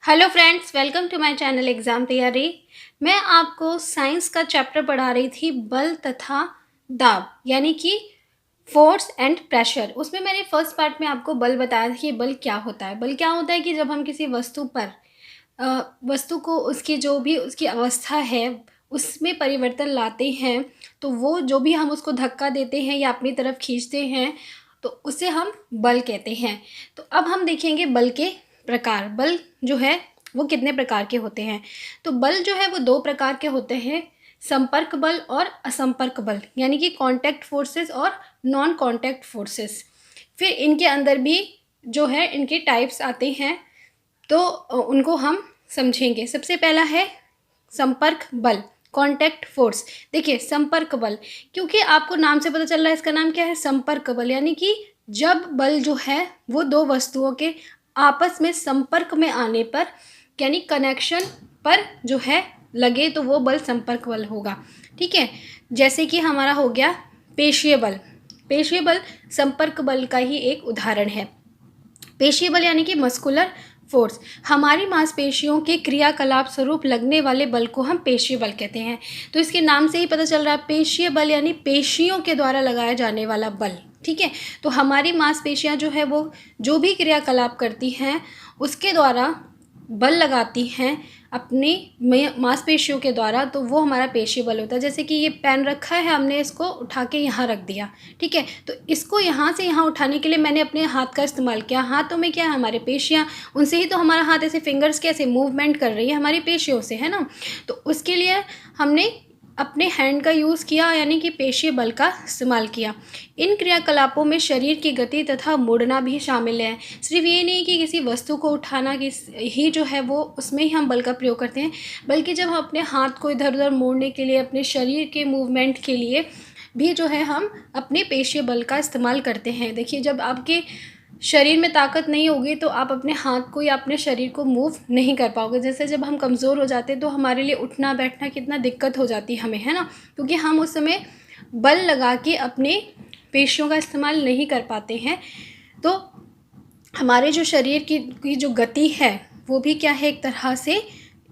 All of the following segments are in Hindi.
Hello friends, welcome to my channel exam तैयारी। मैं आपको साइंस का चैप्टर पढ़ा रही थी बल तथा दाब, यानी कि फोर्स एंड प्रेशर। उसमें मैंने फर्स्ट पार्ट में आपको बल बताया था कि बल क्या होता है। बल क्या होता है कि जब हम किसी वस्तु पर वस्तु को उसकी जो भी उसकी अवस्था है उसमें परिवर्तन लाते हैं, तो वो जो भी हम उसको धक्का देते हैं या अपनी तरफ खींचते हैं तो उसे हम बल कहते हैं। तो अब हम देखेंगे बल के प्रकार। बल जो है वो कितने प्रकार के होते हैं। तो बल जो है वो दो प्रकार के होते हैं, संपर्क बल और असंपर्क बल, यानी कि कॉन्टैक्ट फोर्सेस और नॉन कॉन्टैक्ट फोर्सेस। फिर इनके अंदर भी जो है इनके टाइप्स आते हैं, तो उनको हम समझेंगे। सबसे पहला है संपर्क बल, कॉन्टैक्ट फोर्स। देखिए संपर्क बल, क्योंकि आपको नाम से पता चल रहा है इसका नाम क्या है, संपर्क बल, यानी कि जब बल जो है वो दो वस्तुओं के आपस में संपर्क में आने पर, यानी कनेक्शन पर जो है लगे, तो वो बल संपर्क बल होगा। ठीक है, जैसे कि हमारा हो गया पेशीय बल। पेशीय बल संपर्क बल का ही एक उदाहरण है। पेशीय बल यानी कि मस्कुलर फोर्स, हमारी मांसपेशियों के क्रियाकलाप स्वरूप लगने वाले बल को हम पेशीय बल कहते हैं। तो इसके नाम से ही पता चल रहा है, पेशीय बल यानी पेशियों के द्वारा लगाया जाने वाला बल। ठीक है, तो हमारी मांसपेशियां जो है वो जो भी क्रियाकलाप करती हैं उसके द्वारा बल लगाती हैं अपनी मांसपेशियों के द्वारा, तो वो हमारा पेशीय बल होता है। जैसे कि ये पेन रखा है, हमने इसको उठा के यहाँ रख दिया। ठीक है, तो इसको यहाँ से यहाँ उठाने के लिए मैंने अपने हाथ का इस्तेमाल किया। हाथों में क्या है, हमारे पेशियाँ, उनसे ही तो हमारा हाथ ऐसे फिंगर्स कैसे मूवमेंट कर रही है, हमारी पेशियों से, है ना। तो उसके लिए हमने अपने हैंड का यूज़ किया, यानी कि पेशीय बल का इस्तेमाल किया। इन क्रियाकलापों में शरीर की गति तथा मुड़ना भी शामिल है। सिर्फ ये नहीं कि किसी वस्तु को उठाना ही जो है वो उसमें ही हम बल का प्रयोग करते हैं, बल्कि जब हम अपने हाथ को इधर उधर मोड़ने के लिए, अपने शरीर के मूवमेंट के लिए भी जो है हम अपने पेशीय बल का इस्तेमाल करते हैं। देखिए, जब आपके शरीर में ताकत नहीं होगी तो आप अपने हाथ को या अपने शरीर को मूव नहीं कर पाओगे। जैसे जब हम कमज़ोर हो जाते हैं तो हमारे लिए उठना बैठना कितना दिक्कत हो जाती है हमें, है ना, क्योंकि हम उस समय बल लगा के अपने पेशियों का इस्तेमाल नहीं कर पाते हैं। तो हमारे जो शरीर की जो गति है वो भी क्या है, एक तरह से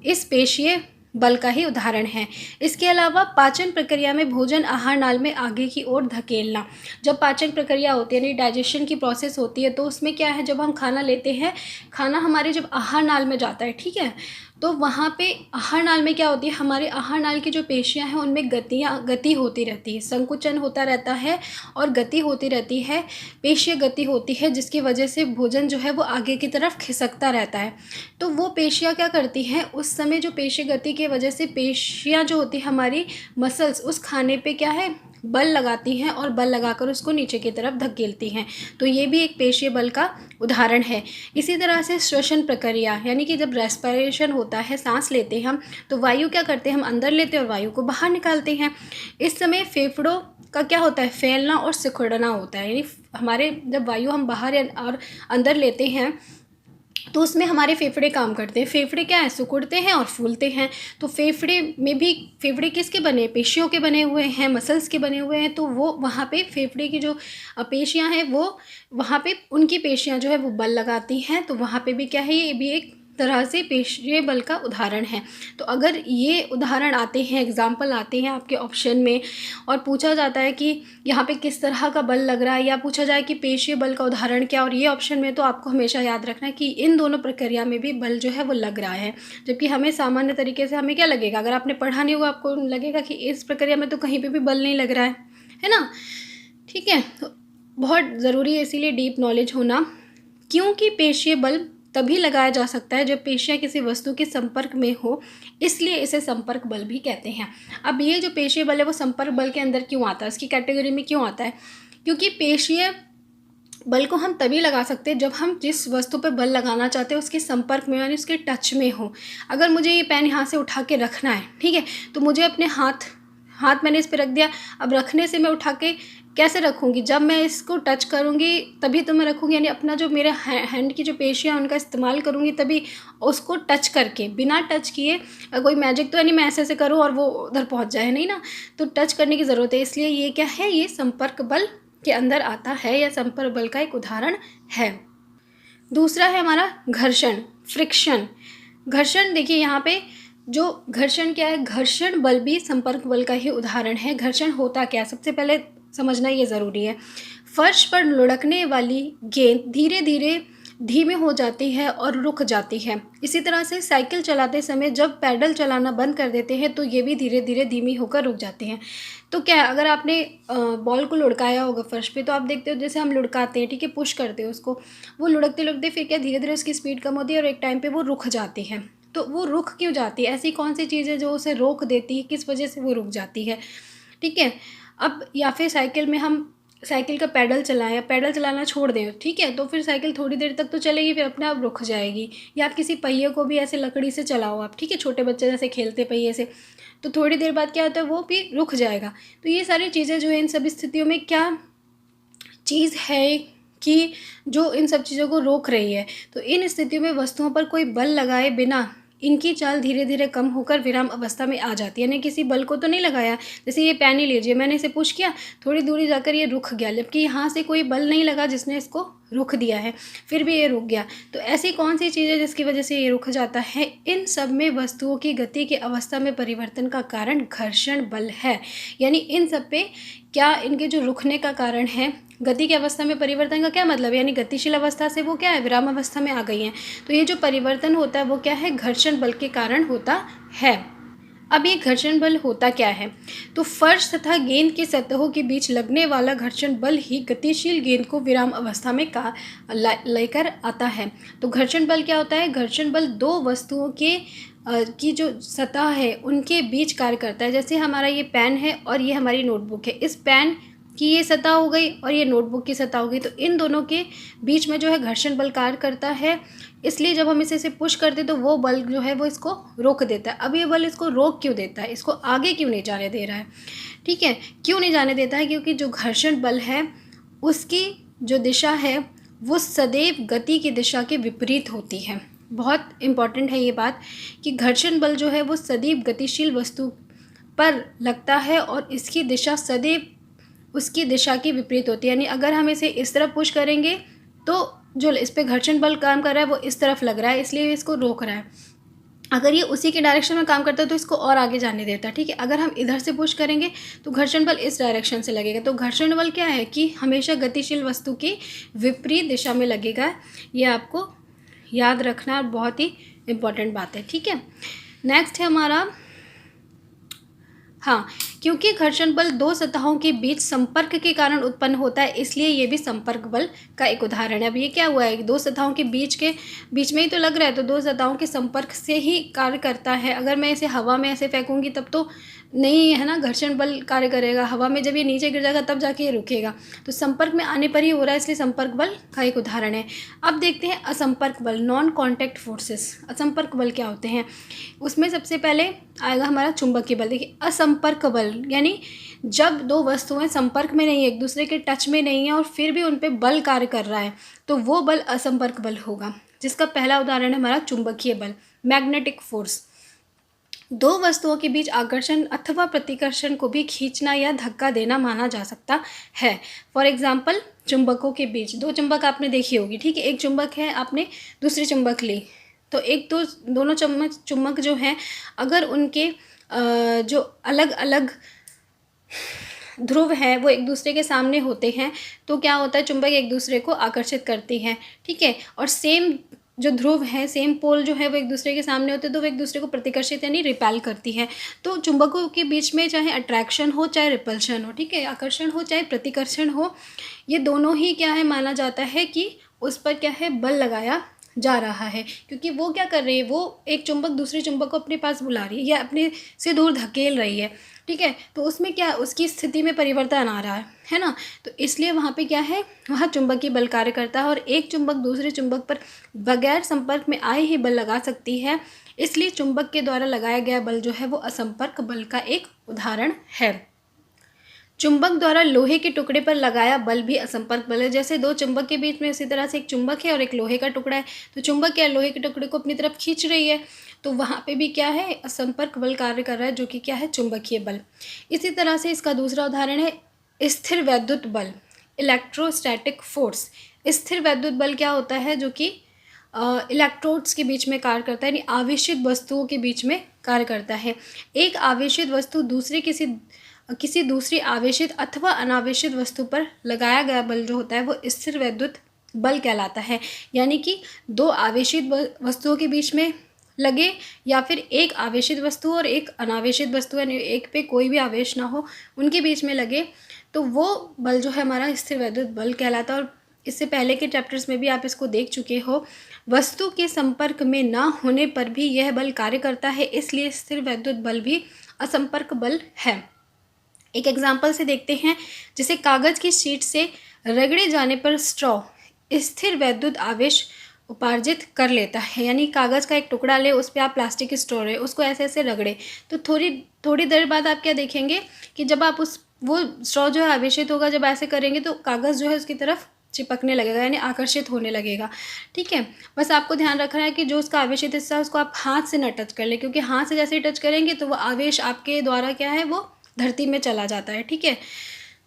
इस पेशीय बल का ही उदाहरण है। इसके अलावा पाचन प्रक्रिया में भोजन आहार नाल में आगे की ओर धकेलना। जब पाचन प्रक्रिया होती है, यानी डाइजेशन की प्रोसेस होती है, तो उसमें क्या है, जब हम खाना लेते हैं, खाना हमारे जब आहार नाल में जाता है, ठीक है, तो वहाँ पे आहार नाल में क्या होती है, हमारे आहार नाल की जो पेशियाँ हैं उनमें गति होती रहती है, संकुचन होता रहता है और गति होती रहती है, पेशीय गति होती है, जिसकी वजह से भोजन जो है वो आगे की तरफ खिसकता रहता है। तो वो पेशियाँ क्या करती हैं, उस समय जो पेशीय गति की वजह से पेशियाँ जो होती है हमारी मसल्स, उस खाने पे क्या है, बल लगाती हैं और बल लगाकर उसको नीचे की तरफ धकेलती हैं। तो ये भी एक पेशीय बल का उदाहरण है। इसी तरह से श्वसन प्रक्रिया, यानी कि जब रेस्पिरेशन होता है, सांस लेते हैं हम, तो वायु क्या करते हैं, हम अंदर लेते हैं और वायु को बाहर निकालते हैं। इस समय फेफड़ों का क्या होता है, फैलना और सिकुड़ना होता है, यानी हमारे जब वायु हम बाहर और अंदर लेते हैं तो उसमें हमारे फेफड़े काम करते हैं। फेफड़े क्या है, सिकुड़ते हैं और फूलते हैं। तो फेफड़े में भी, फेफड़े किसके बने, पेशियों के बने हुए हैं, मसल्स के बने हुए हैं। तो वो वहाँ पे फेफड़े की जो पेशियाँ हैं वो वहाँ पे उनकी पेशियाँ जो है वो बल लगाती हैं। तो वहाँ पे भी क्या है, ये भी एक तरह से पेशीय बल का उदाहरण है। तो अगर ये उदाहरण आते हैं, एग्जाम्पल आते हैं आपके ऑप्शन में और पूछा जाता है कि यहाँ पे किस तरह का बल लग रहा है, या पूछा जाए कि पेशीय बल का उदाहरण क्या और ये ऑप्शन में, तो आपको हमेशा याद रखना है कि इन दोनों प्रक्रिया में भी बल जो है वो लग रहा है। जबकि हमें सामान्य तरीके से हमें क्या लगेगा, अगर आपने पढ़ा नहीं होगा आपको लगेगा कि इस प्रक्रिया में तो कहीं पर भी बल नहीं लग रहा है ना। ठीक है, तो बहुत ज़रूरी है इसीलिए डीप नॉलेज होना, क्योंकि पेशीय बल तभी लगाया जा सकता है जब पेशियाँ किसी वस्तु के संपर्क में हो, इसलिए इसे संपर्क बल भी कहते हैं। अब ये जो पेशीय बल है वो संपर्क बल के अंदर क्यों आता है, इसकी कैटेगरी में क्यों आता है, क्योंकि पेशीय बल को हम तभी लगा सकते हैं जब हम जिस वस्तु पर बल लगाना चाहते हैं उसके संपर्क में, यानी उसके टच में हो। अगर मुझे ये पेन यहाँ से उठा के रखना है, ठीक है, तो मुझे अपने हाथ मैंने इस पर रख दिया। अब रखने से मैं उठा के कैसे रखूँगी, जब मैं इसको टच करूँगी तभी तो मैं रखूँगी, यानी अपना जो मेरे हैंड की जो पेशियाँ हैं उनका इस्तेमाल करूँगी तभी, उसको टच करके, बिना टच किए कोई मैजिक तो नहीं मैं ऐसे करूँ और वो उधर पहुँच जाए, नहीं ना। तो टच करने की ज़रूरत है, इसलिए ये क्या है, ये संपर्क बल के अंदर आता है या संपर्क बल का एक उदाहरण है। दूसरा है हमारा घर्षण, फ्रिक्शन। घर्षण देखिए यहाँ पे जो घर्षण क्या है, घर्षण बल भी संपर्क बल का ही उदाहरण है। घर्षण होता क्या है सबसे पहले समझना ये ज़रूरी है। फर्श पर लुढ़कने वाली गेंद धीरे धीरे धीमे हो जाती है और रुक जाती है। इसी तरह से साइकिल चलाते समय जब पैडल चलाना बंद कर देते हैं तो ये भी धीरे धीरे धीमी होकर रुक जाती हैं। तो क्या है, अगर आपने बॉल को लुढ़काया होगा फर्श पे, तो आप देखते हो जैसे हम लुढ़काते हैं, ठीक है, पुश करते हैं उसको, वो लुढ़कते लुढ़कते फिर क्या धीरे धीरे उसकी स्पीड कम होती है और एक टाइम पे वो रुक जाती है। तो वो रुक क्यों जाती है, ऐसी कौन सी चीज़ है जो उसे रोक देती है, किस वजह से वो रुक जाती है, ठीक है। अब या फिर साइकिल में हम साइकिल का पैडल चलाएं या पैडल चलाना छोड़ दें, ठीक है, तो फिर साइकिल थोड़ी देर तक तो चलेगी, फिर अपने आप रुक जाएगी। या आप किसी पहिए को भी ऐसे लकड़ी से चलाओ आप, ठीक है, छोटे बच्चे जैसे खेलते पहिए से, तो थोड़ी देर बाद क्या होता है, वो भी रुक जाएगा। तो ये सारी चीज़ें जो है, इन सभी स्थितियों में क्या चीज़ है कि जो इन सब चीज़ों को रोक रही है। तो इन स्थितियों में वस्तुओं पर कोई बल लगाए बिना इनकी चाल धीरे धीरे कम होकर विराम अवस्था में आ जाती है। यानी किसी बल को तो नहीं लगाया, जैसे ये पेन ही लीजिए, मैंने इसे पुश किया, थोड़ी दूरी जाकर ये रुक गया, जबकि यहाँ से कोई बल नहीं लगा जिसने इसको रुक दिया है, फिर भी ये रुक गया। तो ऐसी कौन सी चीज़ है जिसकी वजह से ये रुक जाता है? इन सब में वस्तुओं की गति की अवस्था में परिवर्तन का कारण घर्षण बल है। यानी इन सब पे क्या इनके जो रुकने का कारण है, गति की अवस्था में परिवर्तन का क्या मतलब है, यानी गतिशील अवस्था से वो क्या है, विराम अवस्था में आ गई हैं। तो ये जो परिवर्तन होता है वो क्या है, घर्षण बल के कारण होता है। अब ये घर्षण बल होता क्या है, तो फर्श तथा गेंद की सतहों के बीच लगने वाला घर्षण बल ही गतिशील गेंद को विराम अवस्था में लेकर आता है। तो घर्षण बल क्या होता है, घर्षण बल दो वस्तुओं के की जो सतह है उनके बीच कार्य करता है। जैसे हमारा ये पेन है और ये हमारी नोटबुक है, इस पेन की ये सतह हो गई और ये नोटबुक की सतह हो गई, तो इन दोनों के बीच में जो है घर्षण बल कार्य करता है। इसलिए जब हम इसे पुश करते तो वो बल जो है वो इसको रोक देता है। अब ये बल इसको रोक क्यों देता है, इसको आगे क्यों नहीं जाने दे रहा है, ठीक है, क्यों नहीं जाने देता है, क्योंकि जो घर्षण बल है उसकी जो दिशा है वो सदैव गति की दिशा के विपरीत होती है। बहुत इम्पॉर्टेंट है ये बात कि घर्षण बल जो है वो सदैव गतिशील वस्तु पर लगता है और इसकी दिशा सदैव उसकी दिशा की विपरीत होती है। यानी अगर हम इसे इस तरफ पुश करेंगे तो जो इस पर घर्षण बल काम कर रहा है वो इस तरफ लग रहा है, इसलिए इसको रोक रहा है। अगर ये उसी के डायरेक्शन में काम करता है तो इसको और आगे जाने देता है, ठीक है। अगर हम इधर से पुश करेंगे तो घर्षण बल इस डायरेक्शन से लगेगा। तो घर्षण बल क्या है कि हमेशा गतिशील वस्तु की विपरीत दिशा में लगेगा। ये आपको याद रखना बहुत ही इम्पॉर्टेंट बात है, ठीक है। नेक्स्ट है हमारा, हाँ, क्योंकि घर्षण बल दो सतहों के बीच संपर्क के कारण उत्पन्न होता है, इसलिए ये भी संपर्क बल का एक उदाहरण है। अब ये क्या हुआ है, दो सतहों के बीच में ही तो लग रहा है, तो दो सतहों के संपर्क से ही कार्य करता है। अगर मैं इसे हवा में ऐसे फेंकूंगी तब तो नहीं है ना, घर्षण बल कार्य करेगा। हवा में जब ये नीचे गिर जाएगा तब जाके ये रुकेगा। तो संपर्क में आने पर ही हो रहा है, इसलिए संपर्क बल का एक उदाहरण है। अब देखते हैं असंपर्क बल, नॉन कॉन्टैक्ट फोर्सेस। असंपर्क बल क्या होते हैं, उसमें सबसे पहले आएगा हमारा चुंबकीय बल। देखिए असंपर्क बल यानी जब दो वस्तुएं संपर्क में नहीं है, एक दूसरे के टच में नहीं है और फिर भी उन पर बल कार्य कर रहा है, तो वो बल असंपर्क बल होगा। जिसका पहला उदाहरण है हमारा चुंबकीय बल, मैग्नेटिक फोर्स। दो वस्तुओं के बीच आकर्षण अथवा प्रतिकर्षण को भी खींचना या धक्का देना माना जा सकता है। फॉर एग्जाम्पल, चुंबकों के बीच दो चुंबक आपने देखी होगी, ठीक है, एक चुंबक है, आपने दूसरी चुंबक ली, तो एक तो दोनों चुंबक जो हैं अगर उनके जो अलग अलग ध्रुव हैं वो एक दूसरे के सामने होते हैं तो क्या होता है, चुंबक एक दूसरे को आकर्षित करती हैं, ठीक है। और सेम जो ध्रुव है, सेम पोल जो है वो एक दूसरे के सामने होते हैं तो वो एक दूसरे को प्रतिकर्षित यानी रिपेल करती है। तो चुंबकों के बीच में चाहे अट्रैक्शन हो चाहे रिपल्शन हो, ठीक है, आकर्षण हो चाहे प्रतिकर्षण हो, ये दोनों ही क्या है माना जाता है कि उस पर क्या है बल लगाया जा रहा है। क्योंकि वो क्या कर रही है, वो एक चुंबक दूसरे चुंबक को अपने पास बुला रही है या अपने से दूर धकेल रही है, ठीक है। तो उसमें क्या, उसकी स्थिति में परिवर्तन आ रहा है ना, तो इसलिए वहाँ पे क्या है, वहाँ चुंबकीय बल कार्य करता है और एक चुंबक दूसरे चुंबक पर बगैर संपर्क में आए ही बल लगा सकती है। इसलिए चुंबक के द्वारा लगाया गया बल जो है वो असंपर्क बल का एक उदाहरण है। चुंबक द्वारा लोहे के टुकड़े पर लगाया बल भी असंपर्क बल है। जैसे दो चुंबक के बीच में इसी तरह से एक चुंबक है और एक लोहे का टुकड़ा है, तो चुंबक क्या लोहे के टुकड़े को अपनी तरफ खींच रही है, तो वहाँ पे भी क्या है असंपर्क बल कार्य कर रहा है, जो कि क्या है चुंबकीय बल। इसी तरह से इसका दूसरा उदाहरण है स्थिर वैद्युत बल, इलेक्ट्रोस्टैटिक फोर्स। स्थिर वैद्युत बल क्या होता है, जो कि इलेक्ट्रोड्स के बीच में कार्य करता है, यानी आवेशित वस्तुओं के बीच में कार्य करता है। एक आवेशित वस्तु दूसरे किसी दूसरी आवेशित अथवा अनावेशित वस्तु पर लगाया गया बल जो होता है वो स्थिर वैद्युत बल कहलाता है। यानी कि दो आवेशित वस्तुओं के बीच में लगे या फिर एक आवेशित वस्तु और एक अनावेशित वस्तु, यानी एक पे कोई भी आवेश ना हो, उनके बीच में लगे तो वो बल जो है हमारा स्थिर वैद्युत बल कहलाता है। और इससे पहले के चैप्टर्स में भी आप इसको देख चुके हो। वस्तु के संपर्क में ना होने पर भी यह बल कार्य करता है, इसलिए स्थिर वैद्युत बल भी असंपर्क बल है। एक एग्जाम्पल से देखते हैं, जैसे कागज़ की शीट से रगड़े जाने पर स्ट्रॉ स्थिर वैद्युत आवेश उपार्जित कर लेता है। यानी कागज़ का एक टुकड़ा ले, उस पर आप प्लास्टिक स्ट्रॉ है उसको ऐसे ऐसे रगड़े, तो थोड़ी देर बाद आप क्या देखेंगे कि जब आप वो स्ट्रॉ जो है आवेशित होगा, जब ऐसे करेंगे तो कागज़ जो है उसकी तरफ चिपकने लगेगा, यानी आकर्षित होने लगेगा। ठीक है, बस आपको ध्यान रखना है कि जो उसका आवेशित हिस्सा है उसको आप हाथ से न टच कर ले, क्योंकि हाथ से जैसे ही टच करेंगे तो वो आवेश आपके द्वारा क्या है वो धरती में चला जाता है। ठीक है,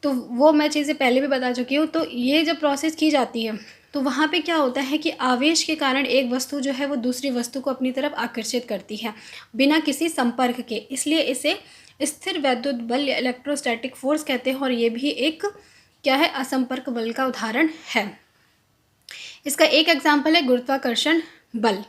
तो वो मैं चीज़ें पहले भी बता चुकी हूँ। तो ये जब प्रोसेस की जाती है तो वहाँ पे क्या होता है कि आवेश के कारण एक वस्तु जो है वो दूसरी वस्तु को अपनी तरफ आकर्षित करती है बिना किसी संपर्क के, इसलिए इसे स्थिर वैद्युत बल या इलेक्ट्रोस्टैटिक फोर्स कहते हैं। और ये भी एक क्या है, असंपर्क बल का उदाहरण है। इसका एक एग्जाम्पल है गुरुत्वाकर्षण बल,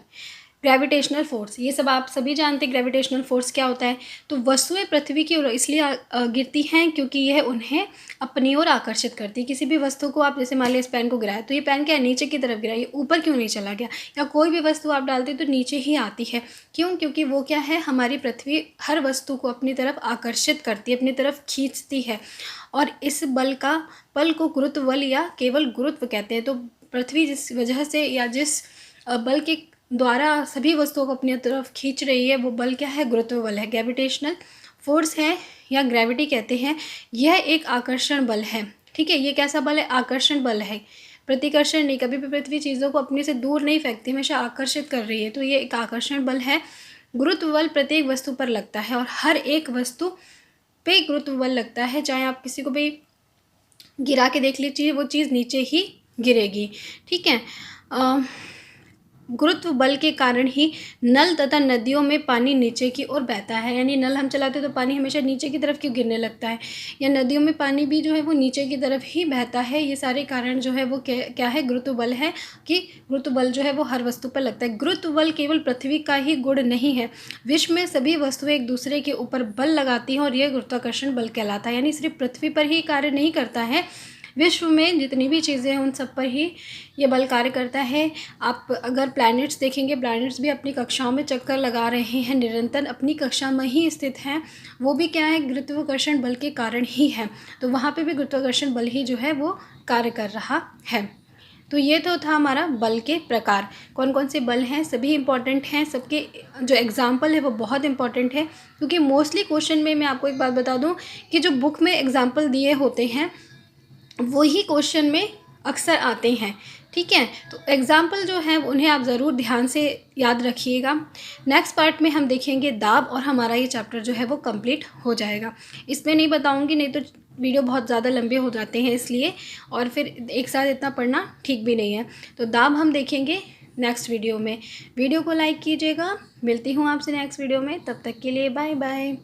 ग्रेविटेशनल फोर्स। ये सब आप सभी जानते हैं ग्रेविटेशनल फोर्स क्या होता है। तो वस्तुएं पृथ्वी की ओर इसलिए गिरती हैं क्योंकि यह उन्हें अपनी ओर आकर्षित करती है। किसी भी वस्तु को आप जैसे मान लिया इस पेन को गिराया, तो ये पेन क्या है, नीचे की तरफ गिरा, ये ऊपर क्यों नहीं चला गया। या कोई भी वस्तु आप डालते तो नीचे ही आती है, क्यों, क्योंकि वो क्या है, हमारी पृथ्वी हर वस्तु को अपनी तरफ आकर्षित करती है, अपनी तरफ खींचती है। और इस बल को गुरुत्व बल या केवल गुरुत्व कहते हैं। तो पृथ्वी जिस वजह से या जिस बल के द्वारा सभी वस्तुओं को अपनी तरफ खींच रही है वो बल क्या है, गुरुत्व बल है, ग्रेविटेशनल फोर्स है या ग्रेविटी कहते हैं। यह एक आकर्षण बल है। ठीक है, ये कैसा बल है, आकर्षण बल है, प्रतिकर्षण नहीं। कभी भी पृथ्वी चीज़ों को अपने से दूर नहीं फेंकती, हमेशा आकर्षित कर रही है, तो ये एक आकर्षण बल है। गुरुत्व बल प्रत्येक वस्तु पर लगता है और हर एक वस्तु पे गुरुत्व बल लगता है। चाहे आप किसी को भी गिरा के देख लीजिए, वो चीज़ नीचे ही गिरेगी। ठीक है, गुरुत्व बल के कारण ही नल तथा नदियों में पानी नीचे की ओर बहता है। यानी नल हम चलाते हैं तो पानी हमेशा नीचे की तरफ क्यों गिरने लगता है, या नदियों में पानी भी जो है वो नीचे की तरफ ही बहता है। ये सारे कारण जो है वो क्या है, गुरुत्व बल है, कि गुरुत्व बल जो है वो हर वस्तु पर लगता है। गुरुत्व बल केवल पृथ्वी का ही गुण नहीं है, विश्व में सभी वस्तुएं एक दूसरे के ऊपर बल लगाती हैं और यह गुरुत्वाकर्षण बल कहलाता है। यानी सिर्फ पृथ्वी पर ही कार्य नहीं करता है, विश्व में जितनी भी चीज़ें हैं उन सब पर ही ये बल कार्य करता है। आप अगर प्लैनेट्स देखेंगे, प्लैनेट्स भी अपनी कक्षाओं में चक्कर लगा रहे हैं, निरंतर अपनी कक्षा में ही स्थित हैं, वो भी क्या है, गुरुत्वाकर्षण बल के कारण ही है। तो वहाँ पे भी गुरुत्वाकर्षण बल ही जो है वो कार्य कर रहा है। तो ये तो था हमारा बल के प्रकार, कौन कौन से बल हैं, सभी इंपॉर्टेंट हैं, सबके जो एग्जाम्पल है वो बहुत इंपॉर्टेंट है। क्योंकि मोस्टली क्वेश्चन में मैं आपको एक बात बता दूं कि जो बुक में एग्जाम्पल दिए होते हैं वही क्वेश्चन में अक्सर आते हैं। ठीक है, तो एग्जाम्पल जो है उन्हें आप ज़रूर ध्यान से याद रखिएगा। नेक्स्ट पार्ट में हम देखेंगे दाब और हमारा ये चैप्टर जो है वो कंप्लीट हो जाएगा। इसमें नहीं बताऊंगी, नहीं तो वीडियो बहुत ज़्यादा लंबे हो जाते हैं इसलिए, और फिर एक साथ इतना पढ़ना ठीक भी नहीं है। तो दाब हम देखेंगे नेक्स्ट वीडियो में। वीडियो को लाइक कीजिएगा। मिलती हूँ आपसे नेक्स्ट वीडियो में, तब तक के लिए बाय बाय।